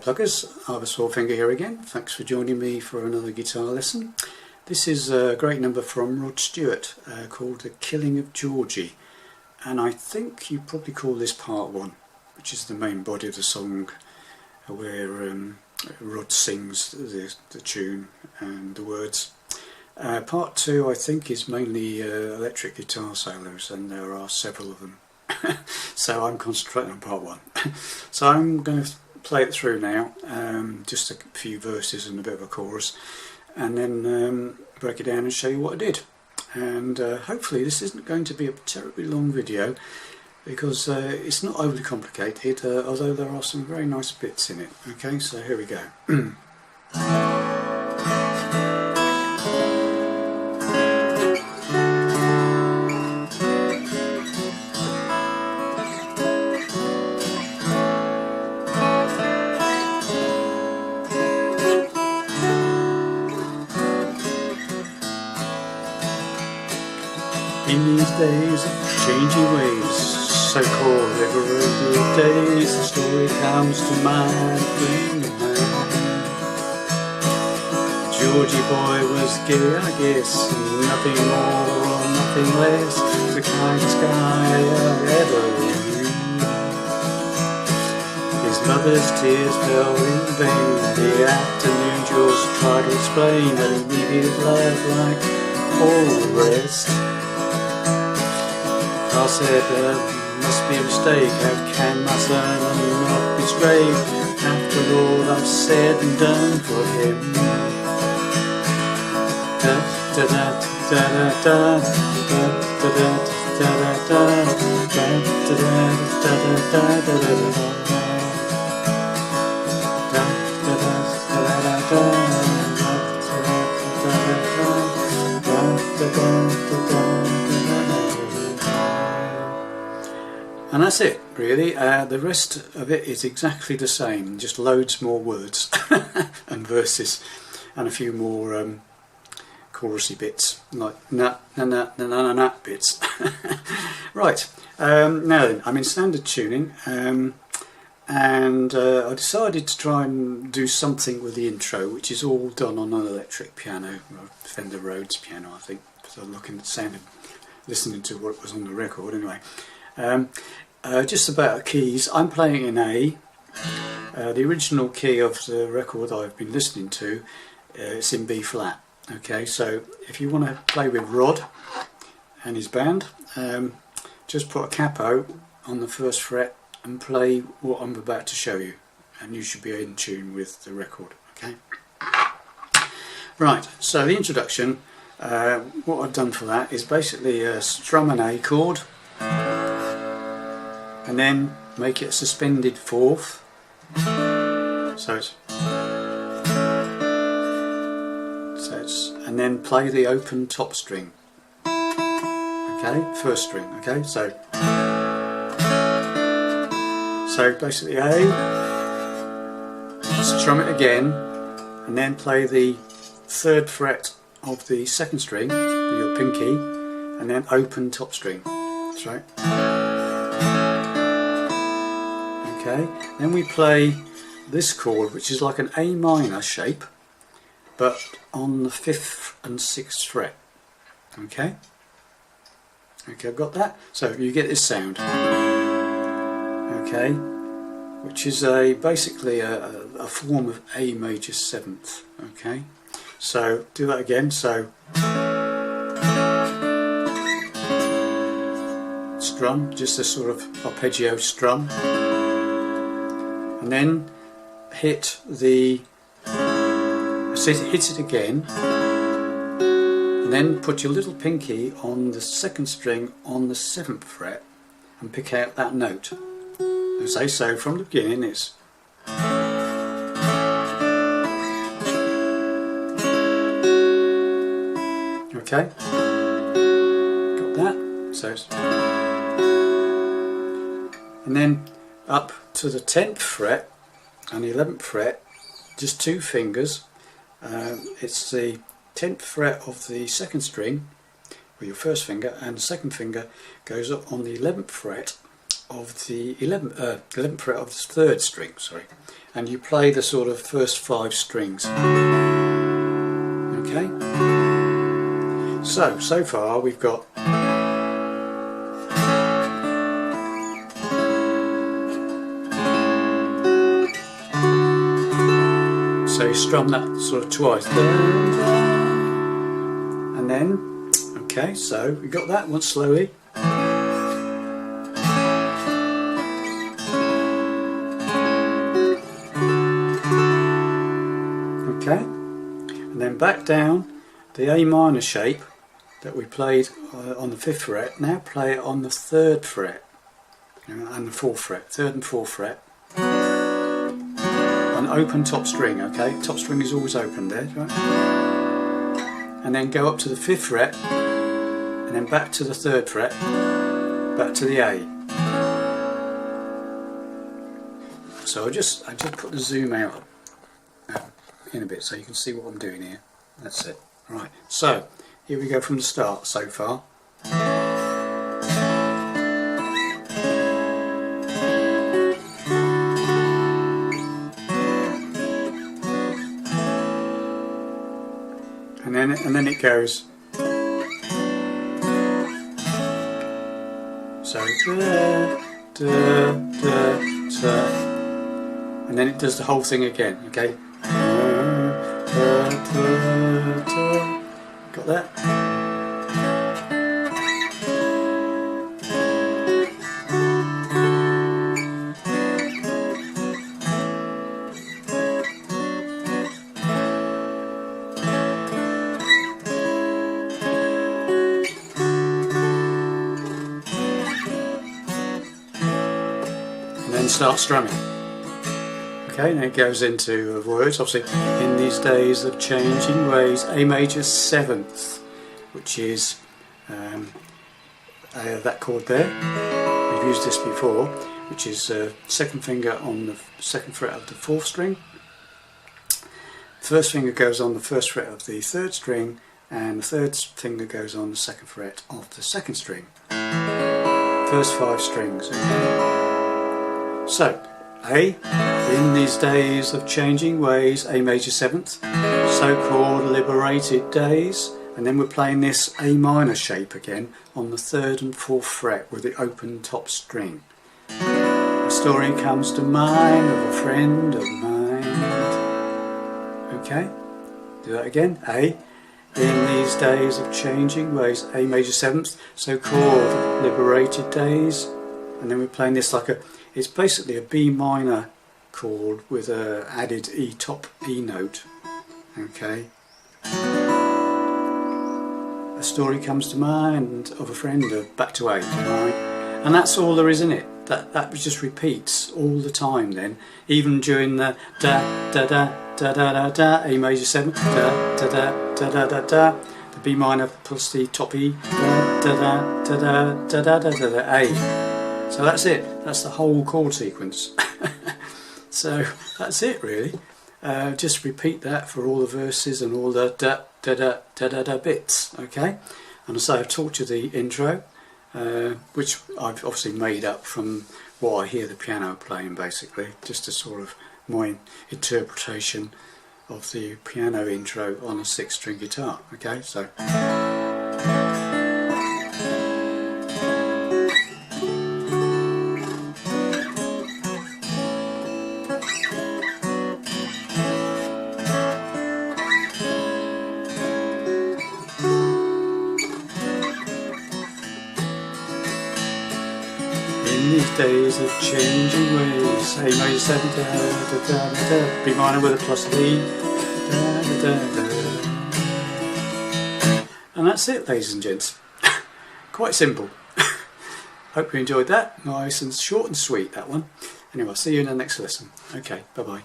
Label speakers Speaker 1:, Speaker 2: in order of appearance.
Speaker 1: pluggers, Ivor Swordfinger here again. Thanks for joining me for another guitar lesson. This is a great number from Rod Stewart called The Killing of Georgie, and I think you probably call this part one, which is the main body of the song where Rod sings the tune and the words. Part two I think is mainly electric guitar solos, and there are several of them. So I'm concentrating on part one. So I'm going to play it through now, just a few verses and a bit of a chorus, and then break it down and show you what I did. And hopefully this isn't going to be a terribly long video, because it's not overly complicated, although there are some very nice bits in it. Okay, so here we go. In these days of changing ways, so-called every days, the story comes to mind. Georgie boy was gay, I guess, nothing more or nothing less, the kindest guy I ever knew. His mother's tears fell in vain. The afternoon George tried to explain that he needed love like all the rest. I said, must be a mistake, how can my son not be straight after all I've said and done for him? Da da da da da da da da da da da da da da da. And that's it, really. The rest of it is exactly the same, just loads more words and verses, and a few more chorusy bits, like na bits. Right, now then, I'm in standard tuning, and I decided to try and do something with the intro, which is all done on an electric piano, Fender Rhodes piano, I think. So looking at listening to what was on the record, anyway. Just about keys, I'm playing in A. The original key of the record I've been listening to, it's in B flat. Okay, so if you want to play with Rod and his band, just put a capo on the first fret and play what I'm about to show you, and you should be in tune with the record. Okay. Right, so the introduction, what I've done for that is basically strum an A chord, and then make it a suspended fourth, so it's and then play the open top string. Okay, first string. Okay, so basically A, strum it again, and then play the third fret of the second string with your pinky, and then open top string. That's right. Okay, then we play this chord, which is like an A minor shape, but on the 5th and 6th fret. Okay, I've got that. So you get this sound. Okay, which is basically a form of A major 7th. Okay, so do that again. So strum, just a sort of arpeggio strum. And then hit it again, and then put your little pinky on the second string on the 7th fret and pick out that note. Okay, so from the beginning it's okay, got that, so it's, and then up to the 10th fret and the 11th fret, just two fingers. It's the 10th fret of the second string with your first finger, and the second finger goes up on the 11th fret of the 11th fret of the 3rd string, sorry, and you play the sort of first 5 strings. Okay, so far we've got so you strum that sort of twice, and then okay, so we got that one slowly. Okay, and then back down the A minor shape that we played on the 5th fret. Now play it on the 3rd fret and the 4th fret, 3rd and 4th fret. An open top string, okay? Top string is always open there, right? And then go up to the 5th fret, and then back to the 3rd fret, back to the A. So I just put the zoom out in a bit so you can see what I'm doing here. That's it. Right. So here we go from the start so far. And then it goes. So and then it does the whole thing again. Okay. Got that? And then start strumming. Okay, and it goes into words, obviously, in these days of changing ways, A major 7th, which is that chord there. We've used this before, which is 2nd finger on the 2nd fret of the 4th string. 1st finger goes on the 1st fret of the 3rd string, and the 3rd finger goes on the 2nd fret of the 2nd string. First 5 strings. Okay. So, A, in these days of changing ways, A major 7th, so-called liberated days, and then we're playing this A minor shape again on the 3rd and 4th fret with the open top string. A story comes to mind of a friend of mine. Okay, do that again. A, in these days of changing ways, A major 7th, so-called liberated days, and then we're playing this like it's basically a B minor chord with a added E top E note. Okay. A story comes to mind of a friend of back to A, right? And that's all there is in it. That just repeats all the time then, even during the da da da da da da da, A major 7th, da da da da da da da, the B minor plus the top E, da da da da da da da da da, A. So that's it. That's the whole chord sequence. So that's it really. Just repeat that for all the verses and all the da da da da da da bits. Okay. And so I've taught you the intro, which I've obviously made up from what I hear the piano playing, basically, just a sort of my interpretation of the piano intro on a 6-string guitar. Okay, so. In these days of changing ways, A major 7th, da da da da, B minor with a plus D, da da da da. And that's it, ladies and gents. Quite simple. Hope you enjoyed that. Nice and short and sweet, that one. Anyway, I'll see you in the next lesson. Okay, bye bye.